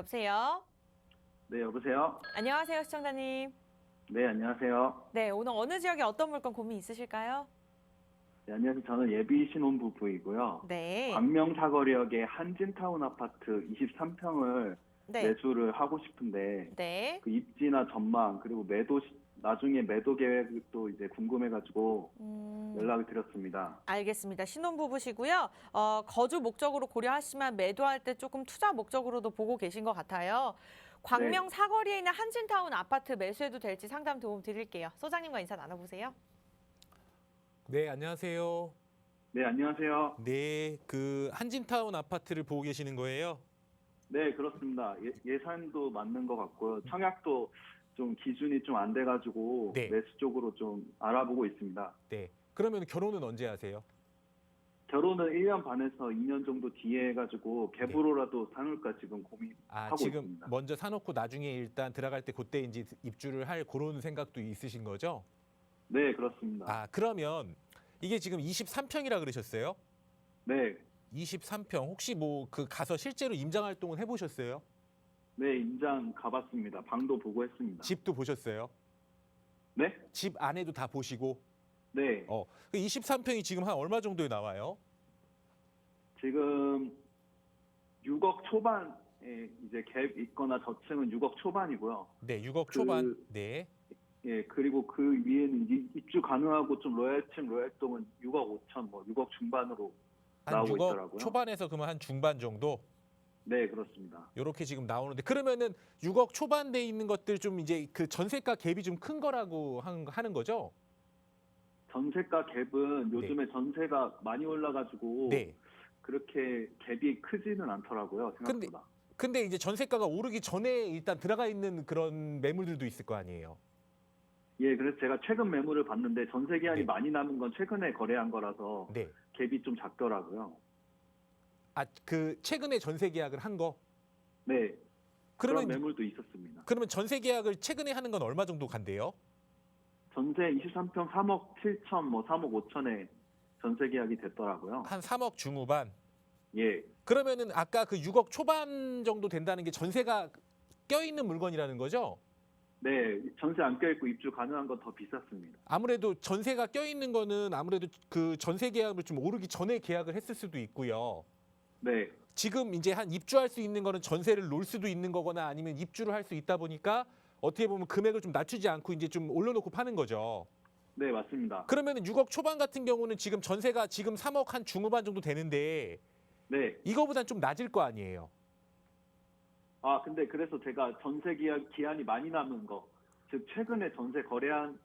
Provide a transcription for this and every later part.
여보세요? 네, 여보세요? 안녕하세요, 시청자님. 네, 안녕하세요. 네, 오늘 어느 지역에 어떤 물건 고민 있으실까요? 네, 안녕하세요. 저는 예비 신혼부부이고요. 네. 광명 사거리역의 한진타운 아파트 23평을 네. 매수를 하고 싶은데, 네. 그 입지나 전망, 그리고 나중에 매도 계획도 이제 궁금해가지고 연락을 드렸습니다. 알겠습니다. 신혼부부시고요. 거주 목적으로 고려하시면 매도할 때 조금 투자 목적으로도 보고 계신 것 같아요. 네, 광명 사거리에 있는 한진타운 아파트 매수해도 될지 상담 도움 드릴게요. 소장님과 인사 나눠보세요. 네, 안녕하세요. 네, 안녕하세요. 네, 그 한진타운 아파트를 보고 계시는 거예요? 네, 그렇습니다. 예산도 맞는 것 같고요. 청약도 좀 기준이 좀 안 돼가지고 네. 매수 쪽으로 좀 알아보고 있습니다. 네. 그러면 결혼은 언제 하세요? 결혼은 1년 반에서 2년 정도 뒤에 해가지고 갭으로라도 사놓을까 지금 고민하고 지금 있습니다. 먼저 사놓고 나중에 일단 들어갈 때 그때 이제 입주를 할 그런 생각도 있으신 거죠? 네, 그렇습니다. 그러면 이게 지금 23평이라 그러셨어요? 네, 23평 혹시 뭐 그 가서 실제로 임장 활동은 해보셨어요? 네, 임장 가봤습니다. 방도 보고 했습니다. 집도 보셨어요? 네? 집 안에도 다 보시고? 네, 23평이 지금 한 얼마 정도에 나와요? 지금 6억 초반에 이제 갭 있거나 저층은 6억 초반이고요. 네, 6억 그- 초반. 네. 예, 그리고 그 위에는 입주 가능하고 좀 로얄층, 로얄동은 6억 5천, 뭐 6억 중반으로 한 나오고 6억 있더라고요. 초반에서 그러면 한 중반 정도? 네, 그렇습니다. 요렇게 지금 나오는데 그러면은 6억 초반 돼 있는 것들 좀 이제 그 전세가 갭이 좀 큰 거라고 하는 거죠? 전세가 갭은 요즘에 전세가 많이 올라가지고 네. 그렇게 갭이 크지는 않더라고요, 생각보다. 근데 이제 전세가가 오르기 전에 일단 들어가 있는 그런 매물들도 있을 거 아니에요. 예, 그래서 제가 최근 매물을 봤는데 전세 기한이 네. 많이 남은 건 최근에 거래한 거라서 네. 갭이 좀 작더라고요. 그 최근에 전세 계약을 한 거? 네, 그런 그러면 매물도 있었습니다. 그러면 전세 계약을 최근에 하는 건 얼마 정도 간대요? 전세 23평 3억 7천, 뭐 3억 5천에 전세 계약이 됐더라고요. 한 3억 중후반. 예, 그러면은 아까 그 6억 초반 정도 된다는 게 전세가 껴있는 물건이라는 거죠? 네, 전세 안 껴있고 입주 가능한 건 더 비쌌습니다. 아무래도 전세가 껴있는 거는 아무래도 그 전세 계약을 좀 오르기 전에 계약을 했을 수도 있고요. 네, 지금 이제 한 입주할 수 있는 거는 전세를 놓을 수도 있는 거거나 아니면 입주를 할 수 있다 보니까 어떻게 보면 금액을 좀 낮추지 않고 이제 좀 올려놓고 파는 거죠. 네, 맞습니다. 그러면은 6억 초반 같은 경우는 지금 전세가 지금 3억 한 중후반 정도 되는데 네, 이거보단 좀 낮을 거 아니에요. 근데 그래서 제가 전세 기한이 많이 남은 거, 즉 최근에 전세 거래한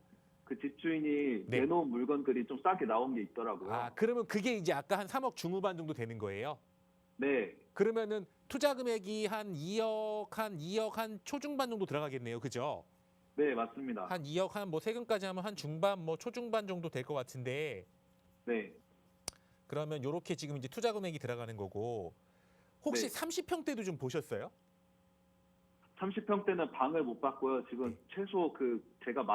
그 집주인이 네. 내놓은 물건들이 좀 싸게 나온 게 있더라고요. 그러면 그게 이제 아까 한 3억 중후반 정도 되는 거예요. 네, 그러면은 투자 금액이 한 2억 한 초중반 정도 들어가겠네요. 그죠? 네, 맞습니다. 한 2억 한 뭐 세금까지 하면 한 중반 뭐 초중반 정도 될 것 같은데 네, 그러면 요렇게 지금 이제 투자 금액이 들어가는 거고 혹시 네. 30평대도 좀 보셨어요? 30평대는 방을 못 봤고요. 지금 네. 최소 제가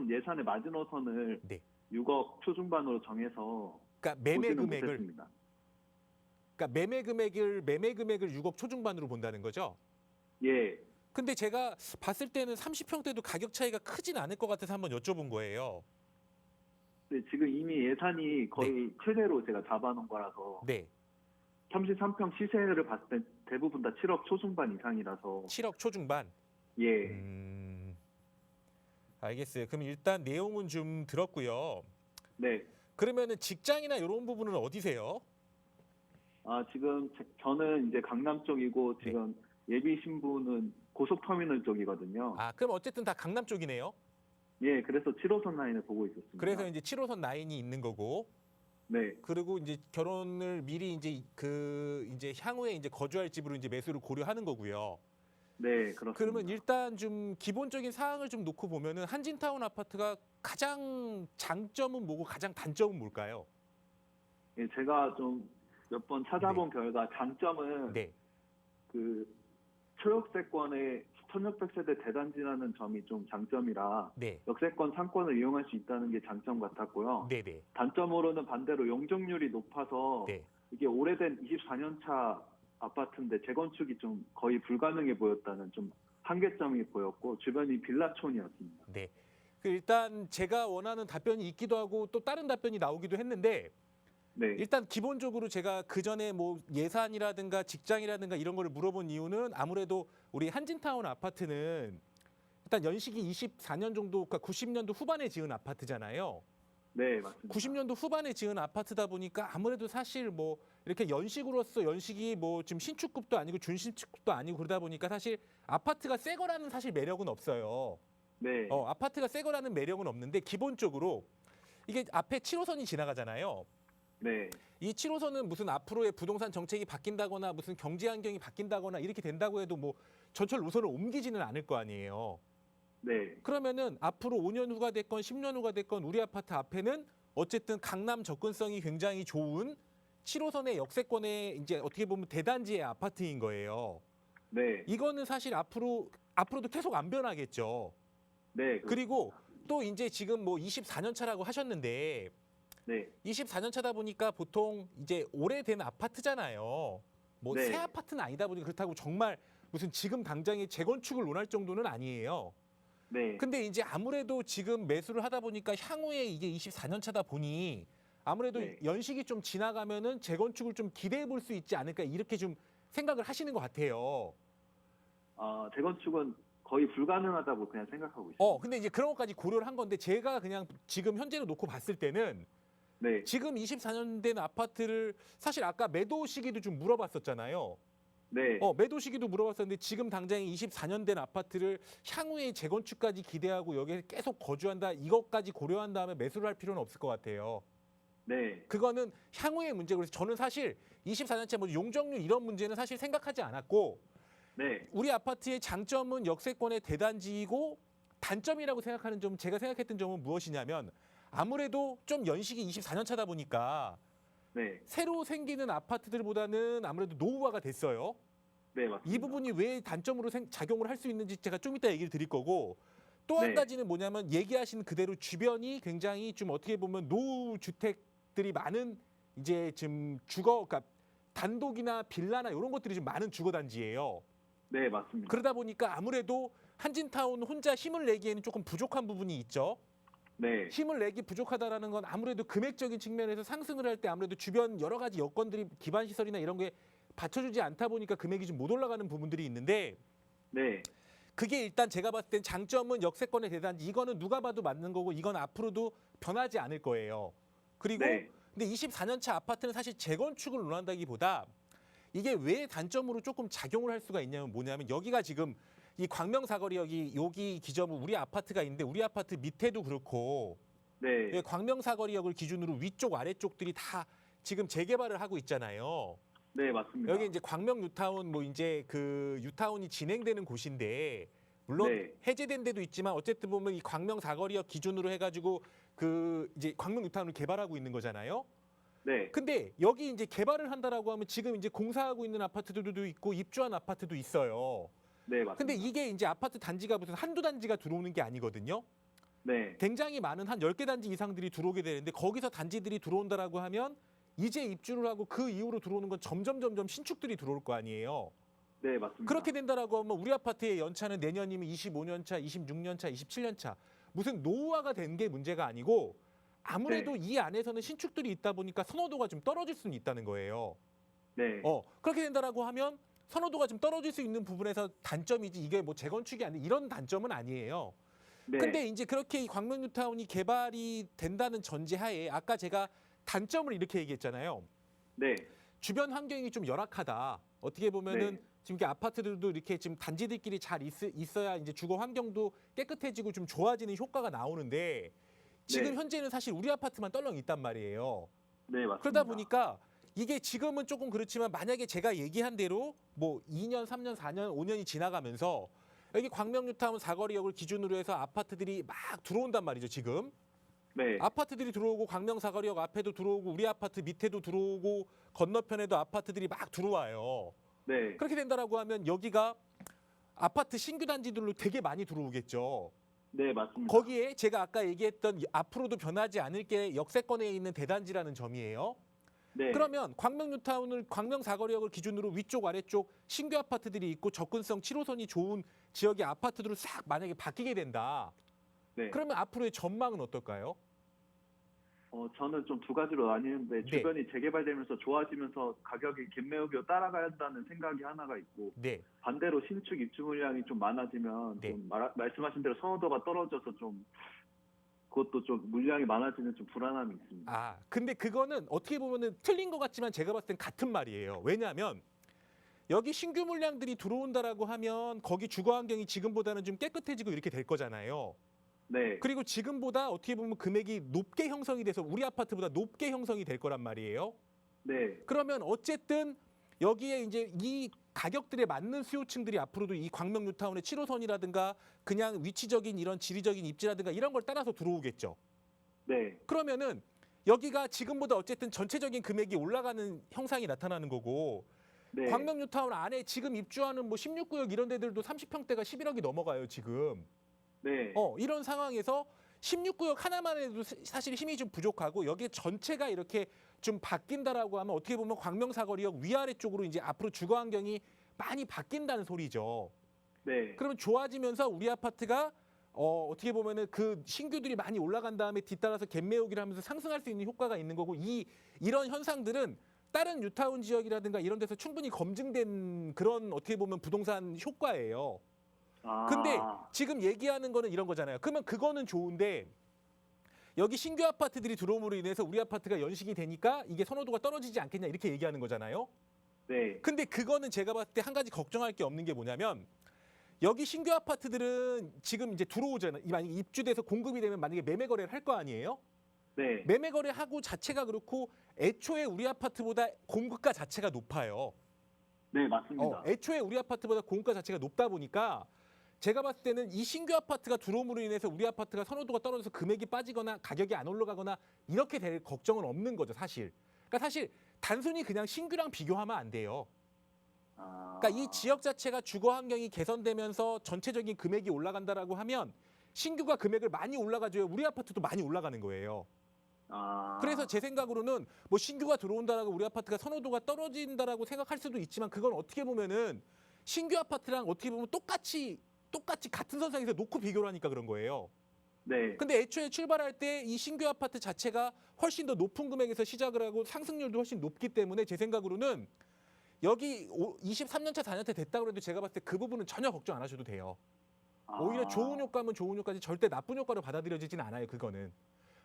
예산의 마지노선을 네. 6억 초중반으로 정해서 그러니까 매매 보지는 금액을 못했습니다. 그러니까 매매 금액을 6억 초중반으로 본다는 거죠? 예, 근데 제가 봤을 때는 30평대도 가격 차이가 크진 않을 것 같아서 한번 여쭤본 거예요. 네, 지금 이미 예산이 거의 최대로 제가 잡아놓은 거라서 네. 33평 시세를 봤을 때 대부분 다 7억 초중반 이상이라서 7억 초중반. 예, 알겠어요. 그럼 일단 내용은 좀 들었고요. 네. 그러면은 직장이나 이런 부분은 어디세요? 지금 저는 이제 강남 쪽이고 네. 지금 예비 신부는 고속터미널 쪽이거든요. 그럼 어쨌든 다 강남 쪽이네요. 예, 그래서 7호선 라인을 보고 있었습니다. 그래서 이제 7호선 라인이 있는 거고, 네, 그리고 이제 결혼을 미리 이제 향후에 이제 거주할 집으로 이제 매수를 고려하는 거고요. 네, 그렇습니다. 그러면 일단 좀 기본적인 사항을 좀 놓고 보면은 한진타운 아파트가 가장 장점은 뭐고 가장 단점은 뭘까요? 예, 제가 좀 몇 번 찾아본 결과 장점은 네. 그 초역세권의 1600세대 대단지라는 점이 좀 장점이라 네. 역세권 상권을 이용할 수 있다는 게 장점 같았고요. 네네. 단점으로는 반대로 용적률이 높아서 네. 이게 오래된 24년 차 아파트인데 재건축이 좀 거의 불가능해 보였다는 좀 한계점이 보였고 주변이 빌라촌이었습니다. 네. 그 일단 제가 원하는 답변이 있기도 하고 또 다른 답변이 나오기도 했는데 네, 일단 기본적으로 제가 그 전에 뭐 예산이라든가 직장이라든가 이런 거를 물어본 이유는 아무래도 우리 한진타운 아파트는 일단 연식이 24년 정도, 그러니까 90년도 후반에 지은 아파트잖아요. 네 맞습니다. 90년도 후반에 지은 아파트다 보니까 아무래도 사실 뭐 이렇게 연식으로서 연식이 뭐 지금 신축급도 아니고 준신축급도 아니고 그러다 보니까 사실 아파트가 새 거라는 사실 매력은 없어요. 네, 아파트가 새 거라는 매력은 없는데 기본적으로 이게 앞에 7호선이 지나가잖아요. 네, 이 7호선은 무슨 앞으로의 부동산 정책이 바뀐다거나 무슨 경제 환경이 바뀐다거나 이렇게 된다고 해도 뭐 전철 노선을 옮기지는 않을 거 아니에요. 네, 그러면은 앞으로 5년 후가 됐건 10년 후가 됐건 우리 아파트 앞에는 어쨌든 강남 접근성이 굉장히 좋은 7호선의 역세권의 이제 어떻게 보면 대단지의 아파트인 거예요. 네, 이거는 사실 앞으로도 계속 안 변하겠죠. 네, 그리고 또 이제 지금 뭐 24년 차라고 하셨는데 네, 24년 차다 보니까 보통 이제 오래된 아파트잖아요. 뭐 네. 새 아파트는 아니다 보니 그렇다고 정말 무슨 지금 당장에 재건축을 논할 정도는 아니에요. 네, 근데 이제 아무래도 지금 매수를 하다 보니까 향후에 이게 24년 차다 보니 아무래도 네. 연식이 좀 지나가면은 재건축을 좀 기대해 볼 수 있지 않을까 이렇게 좀 생각을 하시는 것 같아요. 재건축은 거의 불가능하다고 그냥 생각하고 있습니다. 근데 이제 그런 것까지 고려를 한 건데 제가 그냥 지금 현재로 놓고 봤을 때는 네, 지금 24년 된 아파트를 사실 아까 매도 시기도 좀 물어봤었잖아요. 네, 매도 시기도 물어봤었는데 지금 당장에 24년 된 아파트를 향후에 재건축까지 기대하고 여기에 계속 거주한다 이것까지 고려한 다음에 매수를 할 필요는 없을 것 같아요. 네, 그거는 향후의 문제고 그래서 저는 사실 24년째 뭐 용적률 이런 문제는 사실 생각하지 않았고 네, 우리 아파트의 장점은 역세권의 대단지이고 단점이라고 생각하는 점 제가 생각했던 점은 무엇이냐면 아무래도 좀 연식이 24년 차다 보니까 네, 새로 생기는 아파트들보다는 아무래도 노후화가 됐어요. 네 맞습니다. 이 부분이 왜 단점으로 작용을 할 수 있는지 제가 좀 이따 얘기를 드릴 거고 또 한 네. 가지는 뭐냐면 얘기하신 그대로 주변이 굉장히 좀 어떻게 보면 노후 주택들이 많은 이제 지금 그러니까 단독이나 빌라나 이런 것들이 좀 많은 주거 단지예요. 네 맞습니다. 그러다 보니까 아무래도 한진타운 혼자 힘을 내기에는 조금 부족한 부분이 있죠. 네, 힘을 내기 부족하다라는 건 아무래도 금액적인 측면에서 상승을 할 때 아무래도 주변 여러 가지 여건들이 기반 시설이나 이런 게 받쳐주지 않다 보니까 금액이 좀 못 올라가는 부분들이 있는데 네, 그게 일단 제가 봤을 땐 장점은 역세권의 대단지 이거는 누가 봐도 맞는 거고 이건 앞으로도 변하지 않을 거예요. 그리고 네, 근데 24년 차 아파트는 사실 재건축을 논한다기보다 이게 왜 단점으로 조금 작용을 할 수가 있냐면 뭐냐면 여기가 지금 이 광명사거리 여기 기점은 우리 아파트가 있는데 우리 아파트 밑에도 그렇고 네, 광명사거리역을 기준으로 위쪽 아래쪽들이 다 지금 재개발을 하고 있잖아요. 네 맞습니다. 여기 이제 광명 뉴타운 뭐 이제 그 뉴타운이 진행되는 곳인데 물론 네. 해제된 데도 있지만 어쨌든 보면 이 광명 사거리역 기준으로 해가지고 그 이제 광명 뉴타운을 개발하고 있는 거잖아요. 네, 근데 여기 이제 개발을 한다라고 하면 지금 이제 공사하고 있는 아파트들도 있고 입주한 아파트도 있어요. 네 맞습니다. 근데 이게 이제 아파트 단지가 무슨 한두 단지가 들어오는 게 아니거든요. 네, 굉장히 많은 한 10개 단지 이상들이 들어오게 되는데 거기서 단지들이 들어온다라고 하면 이제 입주를 하고 그 이후로 들어오는 건 점점 신축들이 들어올 거 아니에요. 네 맞습니다. 그렇게 된다라고 하면 우리 아파트의 연차는 내년이면 25년 차, 26년 차, 27년 차. 무슨 노후화가 된 게 문제가 아니고 아무래도 이 안에서는 신축들이 있다 보니까 선호도가 좀 떨어질 수는 있다는 거예요. 네, 그렇게 된다라고 하면 선호도가 좀 떨어질 수 있는 부분에서 단점이지 이게 뭐 재건축이 아니 이런 단점은 아니에요. 네, 근데 이제 그렇게 이 광명 뉴타운이 개발이 된다는 전제하에 아까 제가 단점을 이렇게 얘기했잖아요. 네, 주변 환경이 좀 열악하다. 어떻게 보면은 네. 지금 이렇게 아파트들도 이렇게 지금 단지들끼리 잘 있어야 이제 주거 환경도 깨끗해지고 좀 좋아지는 효과가 나오는데 지금 네. 현재는 사실 우리 아파트만 떨렁 있단 말이에요. 네 맞습니다. 그러다 보니까 이게 지금은 조금 그렇지만 만약에 제가 얘기한 대로 뭐 2년, 3년, 4년, 5년이 지나가면서 여기 광명뉴타운 사거리역을 기준으로 해서 아파트들이 막 들어온단 말이죠, 지금. 네, 아파트들이 들어오고 광명사거리역 앞에도 들어오고 우리 아파트 밑에도 들어오고 건너편에도 아파트들이 막 들어와요. 네, 그렇게 된다라고 하면 여기가 아파트 신규 단지들로 되게 많이 들어오겠죠. 네 맞습니다. 거기에 제가 아까 얘기했던 앞으로도 변하지 않을 게 역세권에 있는 대단지라는 점이에요. 네. 그러면 광명뉴타운을 광명 사거리역을 기준으로 위쪽 아래쪽 신규 아파트들이 있고 접근성 7호선이 좋은 지역의 아파트들로 싹 만약에 바뀌게 된다. 네. 그러면 앞으로의 전망은 어떨까요? 저는 좀 두 가지로 나뉘는데 네. 주변이 재개발되면서 좋아지면서 가격이 갭매우기로 따라가야 한다는 생각이 하나가 있고 네. 반대로 신축 입주 물량이 좀 많아지면 네. 좀 말씀하신 대로 선호도가 떨어져서 좀 그것도 좀 물량이 많아지면 좀 불안함이 있습니다. 아, 근데 그거는 어떻게 보면은 틀린 것 같지만 제가 봤을 땐 같은 말이에요. 왜냐하면 여기 신규 물량들이 들어온다라고 하면 거기 주거 환경이 지금보다는 좀 깨끗해지고 이렇게 될 거잖아요. 네. 그리고 지금보다 어떻게 보면 금액이 높게 형성이 돼서 우리 아파트보다 높게 형성이 될 거란 말이에요. 네. 그러면 어쨌든 여기에 이제 이 가격들에 맞는 수요층들이 앞으로도 이 광명 뉴타운의 7호선이라든가 그냥 위치적인 이런 지리적인 입지라든가 이런 걸 따라서 들어오겠죠. 네. 그러면은 여기가 지금보다 어쨌든 전체적인 금액이 올라가는 형상이 나타나는 거고 네. 광명 뉴타운 안에 지금 입주하는 뭐 16구역 이런 데들도 30평대가 11억이 넘어가요, 지금. 네. 이런 상황에서 16구역 하나만 해도 사실 힘이 좀 부족하고 여기 전체가 이렇게 좀 바뀐다라고 하면 어떻게 보면 광명사거리역 위아래 쪽으로 이제 앞으로 주거 환경이 많이 바뀐다는 소리죠. 네. 그러면 좋아지면서 우리 아파트가 어떻게 보면은 그 신규들이 많이 올라간 다음에 뒤따라서 갭매우기를 하면서 상승할 수 있는 효과가 있는 거고 이런 현상들은 다른 뉴타운 지역이라든가 이런 데서 충분히 검증된 그런 어떻게 보면 부동산 효과예요. 근데 지금 얘기하는 거는 이런 거잖아요. 그러면 그거는 좋은데 여기 신규 아파트들이 들어옴으로 인해서 우리 아파트가 연식이 되니까 이게 선호도가 떨어지지 않겠냐 이렇게 얘기하는 거잖아요. 네. 근데 그거는 제가 봤을 때 한 가지 걱정할 게 없는 게 뭐냐면 여기 신규 아파트들은 지금 이제 들어오잖아요. 만약에 입주돼서 공급이 되면 만약에 매매 거래를 할 거 아니에요? 네. 매매 거래하고 자체가 그렇고 애초에 우리 아파트보다 공급가 자체가 높아요. 네, 맞습니다. 애초에 우리 아파트보다 공급가 자체가 높다 보니까 제가 봤을 때는 이 신규 아파트가 들어옴으로 인해서 우리 아파트가 선호도가 떨어져서 금액이 빠지거나 가격이 안 올라가거나 이렇게 될 걱정은 없는 거죠, 사실. 그러니까 사실 단순히 그냥 신규랑 비교하면 안 돼요. 그러니까 이 지역 자체가 주거 환경이 개선되면서 전체적인 금액이 올라간다라고 하면 신규가 금액을 많이 올라가줘야 우리 아파트도 많이 올라가는 거예요. 그래서 제 생각으로는 뭐 신규가 들어온다라고 우리 아파트가 선호도가 떨어진다라고 생각할 수도 있지만 그건 어떻게 보면은 신규 아파트랑 어떻게 보면 똑같이 같은 선상에서 놓고 비교를 하니까 그런 거예요. 네. 근데 애초에 출발할 때 이 신규 아파트 자체가 훨씬 더 높은 금액에서 시작을 하고 상승률도 훨씬 높기 때문에 제 생각으로는 여기 23년차, 4년차 됐다고 해도 제가 봤을 때 그 부분은 전혀 걱정 안 하셔도 돼요. 오히려 좋은 효과면 좋은 효과지 절대 나쁜 효과로 받아들여지진 않아요, 그거는.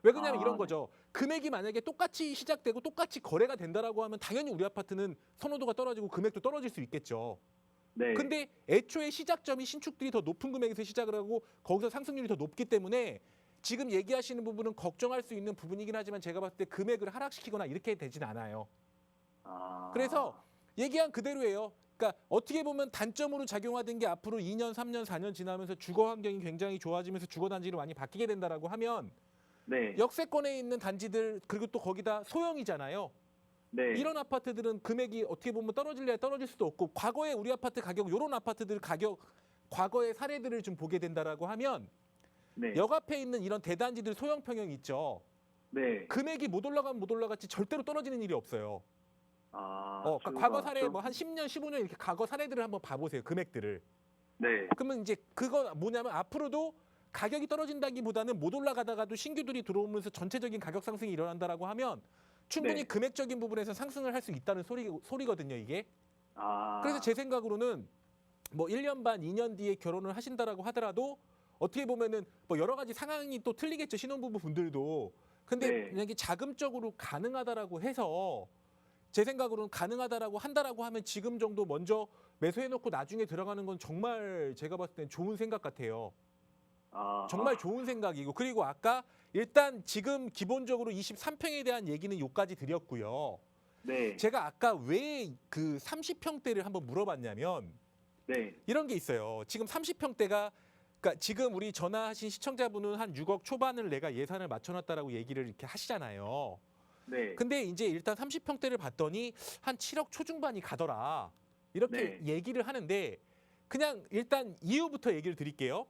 왜 그러냐면 이런 거죠. 금액이 만약에 똑같이 시작되고 똑같이 거래가 된다라고 하면 당연히 우리 아파트는 선호도가 떨어지고 금액도 떨어질 수 있겠죠. 네. 근데 애초에 시작점이 신축들이 더 높은 금액에서 시작을 하고 거기서 상승률이 더 높기 때문에 지금 얘기하시는 부분은 걱정할 수 있는 부분이긴 하지만 제가 봤을 때 금액을 하락시키거나 이렇게 되진 않아요. 그래서 얘기한 그대로예요. 그러니까 어떻게 보면 단점으로 작용하던 게 앞으로 2년, 3년, 4년 지나면서 주거 환경이 굉장히 좋아지면서 주거 단지로 많이 바뀌게 된다라고 하면 네. 역세권에 있는 단지들 그리고 또 거기다 소형이잖아요. 네. 이런 아파트들은 금액이 어떻게 보면 떨어질래야 떨어질 수도 없고 과거에 우리 아파트 가격 이런 아파트들 가격 과거의 사례들을 좀 보게 된다라고 하면 네. 역 앞에 있는 이런 대단지들 소형 평형 있죠. 네. 금액이 못 올라가면 못 올라갔지 절대로 떨어지는 일이 없어요. 그러니까 주거가 과거 사례 좀- 뭐 한 10년, 15년 이렇게 과거 사례들을 한번 봐보세요. 금액들을. 네. 그러면 이제 그거 뭐냐면 앞으로도 가격이 떨어진다기보다는 못 올라가다가도 신규들이 들어오면서 전체적인 가격 상승이 일어난다라고 하면 충분히 네. 금액적인 부분에서 상승을 할 수 있다는 소리거든요, 이게. 아. 그래서 제 생각으로는 뭐 1년 반, 2년 뒤에 결혼을 하신다라고 하더라도 어떻게 보면은 뭐 여러 가지 상황이 또 틀리겠죠, 신혼부부 분들도. 근데 네. 만약에 자금적으로 가능하다라고 해서 제 생각으로는 가능하다라고 한다라고 하면 지금 정도 먼저 매수해놓고 나중에 들어가는 건 정말 제가 봤을 땐 좋은 생각 같아요. 정말 좋은 생각이고 그리고 아까 일단 지금 기본적으로 23평에 대한 얘기는 요까지 드렸고요. 네. 제가 아까 왜 그 30평대를 한번 물어봤냐면 네. 이런 게 있어요. 지금 30평대가 그러니까 지금 우리 전화하신 시청자분은 한 6억 초반을 내가 예산을 맞춰놨다라고 얘기를 이렇게 하시잖아요. 네. 근데 이제 일단 30평대를 봤더니 한 7억 초중반이 가더라. 이렇게 네. 얘기를 하는데 그냥 일단 이유부터 얘기를 드릴게요.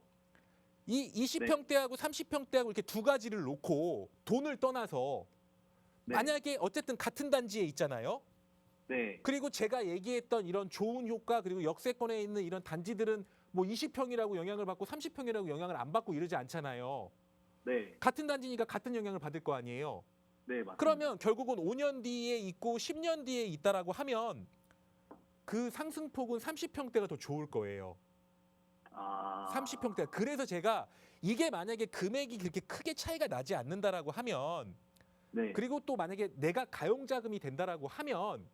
이 20평대하고 30평대하고 이렇게 두 가지를 놓고 돈을 떠나서 네. 만약에 어쨌든 같은 단지에 있잖아요. 네. 그리고 제가 얘기했던 이런 좋은 효과 그리고 역세권에 있는 이런 단지들은 뭐 20평이라고 영향을 받고 30평이라고 영향을 안 받고 이러지 않잖아요. 네. 같은 단지니까 같은 영향을 받을 거 아니에요. 네, 맞습니다. 그러면 결국은 5년 뒤에 있고 10년 뒤에 있다라고 하면 그 상승폭은 30평대가 더 좋을 거예요. 30평대. 그래서 제가 이게 만약에 금액이 그렇게 크게 차이가 나지 않는다라고 하면 네. 그리고 또 만약에 내가 가용자금이 된다라고 하면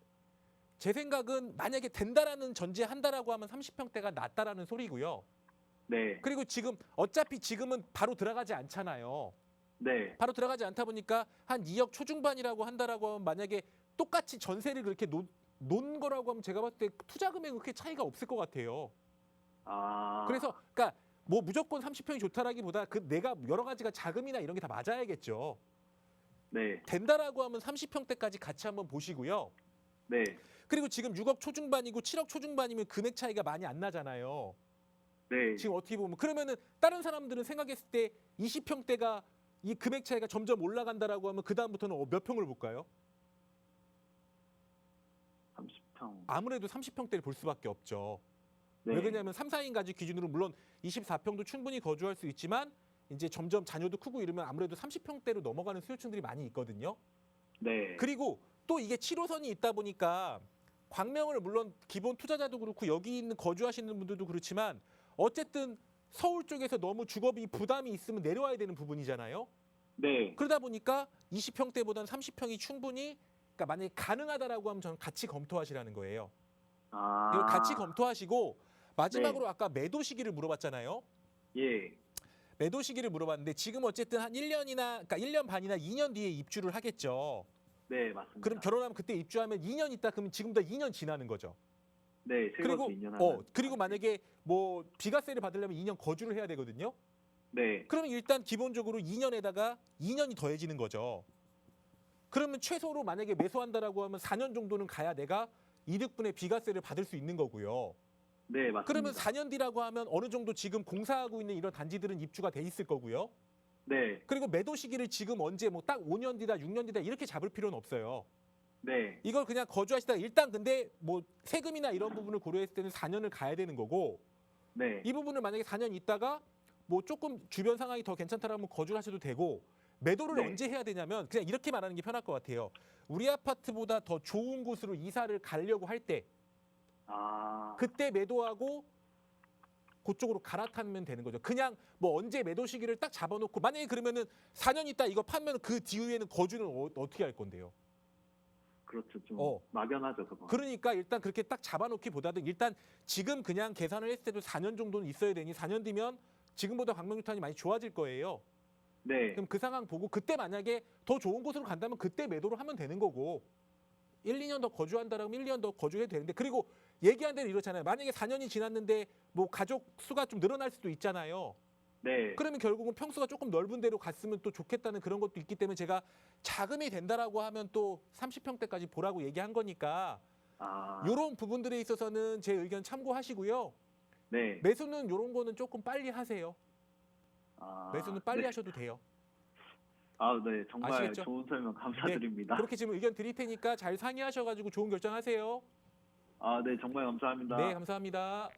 제 생각은 만약에 된다라는 전제한다라고 하면 30평대가 낫다라는 소리고요. 네. 그리고 지금 어차피 지금은 바로 들어가지 않잖아요. 네. 바로 들어가지 않다 보니까 한 2억 초중반이라고 한다라고 하면 만약에 똑같이 전세를 그렇게 놓은 거라고 하면 제가 봤을 때 투자 금액은 그렇게 차이가 없을 것 같아요. 그래서 그러니까 뭐 무조건 30평이 좋다라기보다 그 내가 여러 가지가 자금이나 이런 게 다 맞아야겠죠. 네. 된다라고 하면 30평대까지 같이 한번 보시고요. 네. 그리고 지금 6억 초중반이고 7억 초중반이면 금액 차이가 많이 안 나잖아요. 네. 지금 어떻게 보면 그러면은 다른 사람들은 생각했을 때 20평대가 이 금액 차이가 점점 올라간다라고 하면 그 다음부터는 몇 평을 볼까요? 30평. 아무래도 30평대를 볼 수밖에 없죠. 네. 왜 그러냐면 3, 4인 가족 기준으로 물론 24평도 충분히 거주할 수 있지만 이제 점점 자녀도 크고 이러면 아무래도 30평대로 넘어가는 수요층들이 많이 있거든요. 네. 그리고 또 이게 7호선이 있다 보니까 광명을 물론 기본 투자자도 그렇고 여기 있는 거주하시는 분들도 그렇지만 어쨌든 서울 쪽에서 너무 주거비 부담이 있으면 내려와야 되는 부분이잖아요. 네. 그러다 보니까 20평대보다는 30평이 충분히 그러니까 만약에 가능하다라고 하면 저는 같이 검토하시라는 거예요. 이걸 같이 검토하시고 마지막으로 아까 매도 시기를 물어봤잖아요. 예. 매도 시기를 물어봤는데 지금 어쨌든 한 1년이나 그러니까 1년 반이나 2년 뒤에 입주를 하겠죠. 네, 맞습니다. 그럼 결혼하면 그때 입주하면 2년 있다 그러면 지금보다 2년 지나는 거죠. 네, 그리고 2년 하면. 그리고 만약에 뭐 비과세를 받으려면 2년 거주를 해야 되거든요. 네. 그러면 일단 기본적으로 2년에다가 2년이 더해지는 거죠. 그러면 최소로 만약에 매수한다라고 하면 4년 정도는 가야 내가 이득분의 비과세를 받을 수 있는 거고요. 네, 맞습니다. 그러면 4년 뒤라고 하면 어느 정도 지금 공사하고 있는 이런 단지들은 입주가 돼 있을 거고요. 네. 그리고 매도 시기를 지금 언제 뭐 딱 5년 뒤다 6년 뒤다 이렇게 잡을 필요는 없어요. 네. 이걸 그냥 거주하시다가 일단 근데 뭐 세금이나 이런 부분을 고려했을 때는 4년을 가야 되는 거고 네. 이 부분을 만약에 4년 있다가 뭐 조금 주변 상황이 더 괜찮다라면 거주를 하셔도 되고 매도를 네. 언제 해야 되냐면 그냥 이렇게 말하는 게 편할 것 같아요. 우리 아파트보다 더 좋은 곳으로 이사를 가려고 할 때 그때 매도하고 그쪽으로 갈아타면 되는 거죠. 그냥 뭐 언제 매도 시기를 딱 잡아놓고 만약에 그러면은 4년 있다 이거 팔면 그 뒤에는 거주는 어떻게 할 건데요? 그렇죠. 좀 어. 막연하죠, 그거. 그러니까 일단 그렇게 딱 잡아놓기보다는 일단 지금 그냥 계산을 했을 때도 4년 정도는 있어야 되니 4년 뒤면 지금보다 광명유탄이 많이 좋아질 거예요. 네. 그럼 그 상황 보고 그때 만약에 더 좋은 곳으로 간다면 그때 매도를 하면 되는 거고 1, 2년 더 거주한다라면 1, 2년 더 거주해도 되는데 그리고 얘기한 대로 이렇잖아요. 만약에 4년이 지났는데 뭐 가족 수가 좀 늘어날 수도 있잖아요. 네. 그러면 결국은 평수가 조금 넓은 데로 갔으면 또 좋겠다는 그런 것도 있기 때문에 제가 자금이 된다라고 하면 또 30평대까지 보라고 얘기한 거니까 이런 부분들에 있어서는 제 의견 참고하시고요. 네. 매수는 이런 거는 조금 빨리 하세요. 매수는 빨리 네. 하셔도 돼요. 네. 정말 아시겠죠? 좋은 설명 감사드립니다. 그렇게 지금 의견 드릴 테니까 잘 상의하셔가지고 좋은 결정하세요. 네. 정말 감사합니다. 네, 감사합니다.